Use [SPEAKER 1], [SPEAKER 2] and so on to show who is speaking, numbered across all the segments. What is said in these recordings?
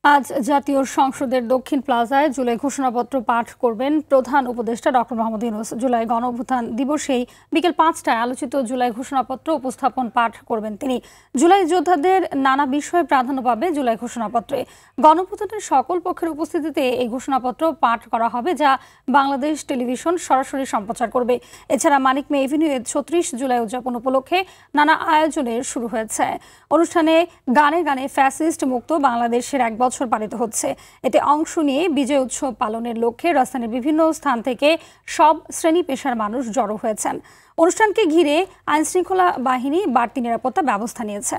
[SPEAKER 1] আজ জাতীয় সংসদের দক্ষিণ প্লাজায় জুলাই ঘোষণাপত্র পাঠ করবেন প্রধান উপদেষ্টা ডক্টর মোহাম্মদ ইউনূস। জুলাই গণঅভ্যুত্থান দিবসেই বিকেল ৫টায় আলোচিত জুলাই ঘোষণাপত্র উপস্থাপন পাঠ করবেন তিনি। জুলাই যোদ্ধাদের নানা বিষয়ে প্রাধান্য পাবে জুলাই ঘোষণাপত্রে। গণঅভ্যুত্থানের সকল পক্ষের উপস্থিতিতে এই ঘোষণাপত্র পাঠ করা হবে, যা বাংলাদেশ টেলিভিশন সরাসরি সম্প্রচার করবে। এছাড়া মানিক মে এভিনিউয়ে ৩৬ জুলাই উদযাপন উপলক্ষে নানা আয়োজনের শুরু হয়েছে। অনুষ্ঠানে গানে গানে ফ্যাসিস্ট মুক্ত বাংলাদেশের ১ বছর পালিত হচ্ছে। এতে অংশ নিয়ে বিজয় উৎসব পালনের লক্ষ্যে রাজধানীর বিভিন্ন স্থান থেকে সব শ্রেণী পেশার মানুষ জড়ো হয়েছেন। অনুষ্ঠানকে ঘিরে আইনশৃঙ্খলা বাহিনী বাড়তি নিরাপত্তা ব্যবস্থা নিয়েছে।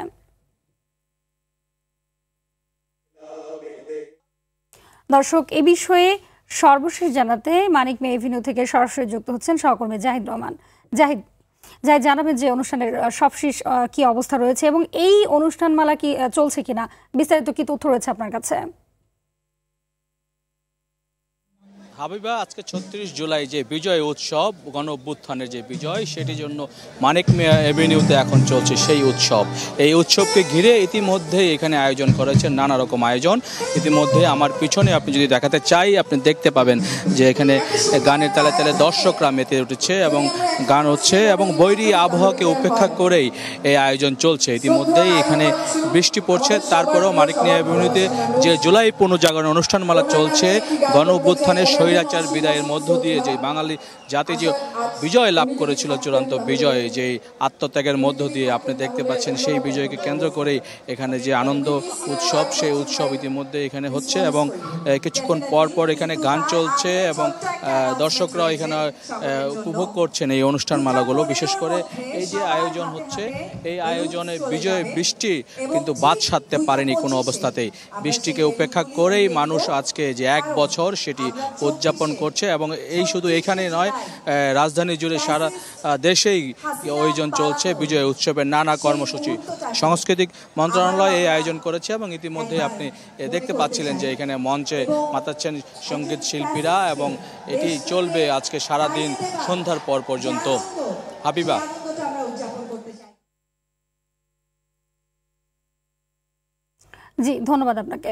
[SPEAKER 1] দর্শক, এ বিষয়ে সর্বশেষ জানাতে মানিক মে এভিনিউ থেকে সরাসরি যুক্ত হচ্ছেন সহকর্মী জাহিদ রহমান। জাহিদ, জানাবেন যে অনুষ্ঠানের সবশেষ কি অবস্থা রয়েছে এবং এই অনুষ্ঠানমালা কি চলছে কিনা, বিস্তারিত কি তথ্য রয়েছে আপনার কাছে?
[SPEAKER 2] হাবিবা, আজকে ৩৬ জুলাই যে বিজয় উৎসব, গণ অভ্যুত্থানের যে বিজয়, সেটির জন্য মানিক মে এভিনিউতে এখন চলছে সেই উৎসব। এই উৎসবকে ঘিরে ইতিমধ্যে এখানে আয়োজন করেছেন নানা রকম আয়োজন। ইতিমধ্যে আমার পিছনে আপনি যদি দেখাতে চাই, আপনি দেখতে পাবেন যে এখানে গানের তালে তালে দর্শকরা মেতে উঠেছে এবং গান হচ্ছে এবং বৈরী আবহাওয়াকে উপেক্ষা করেই এই আয়োজন চলছে। ইতিমধ্যেই এখানে বৃষ্টি পড়ছে, তারপরেও মানিক মে এভিনিউতে যে জুলাই পুনর্জাগরণ অনুষ্ঠানমালা চলছে, গণ অভ্যুত্থানের স্বৈরাচার বিদায়ের মধ্য দিয়ে যে বাঙালি জাতি যে বিজয় লাভ করেছিল, চূড়ান্ত বিজয়, যে আত্মত্যাগের মধ্য দিয়ে আপনি দেখতে পাচ্ছেন, সেই বিজয়কে কেন্দ্র করেই এখানে যে আনন্দ উৎসব, সেই উৎসব ইতিমধ্যে এখানে হচ্ছে এবং কিছুক্ষণ পর পর এখানে গান চলছে এবং দর্শকরা এখানে উপভোগ করছেন এই অনুষ্ঠানমালাগুলো। বিশেষ করে এই যে আয়োজন হচ্ছে, এই আয়োজনে বিজয় বৃষ্টি কিন্তু বাদ সাধতে পারেনি কোনো অবস্থাতেই। বৃষ্টিকে উপেক্ষা করেই মানুষ আজকে যে ১ বছর সেটি উদযাপন করছে এবং এই শুধু এখানেই নয়, রাজধানী জুড়ে সারা দেশেই আয়োজন চলছে বিজয় উৎসবের নানা কর্মসূচি। সাংস্কৃতিক মন্ত্রণালয় এই আয়োজন করেছে এবং ইতিমধ্যে আপনি দেখতে পাচ্ছিলেন যে এখানে মঞ্চে মাতাচ্ছেন সঙ্গীত শিল্পীরা এবং এটি চলবে আজকে সারাদিন সন্ধ্যার পর পর্যন্ত। হাবিবা।
[SPEAKER 1] জি, ধন্যবাদ আপনাকে।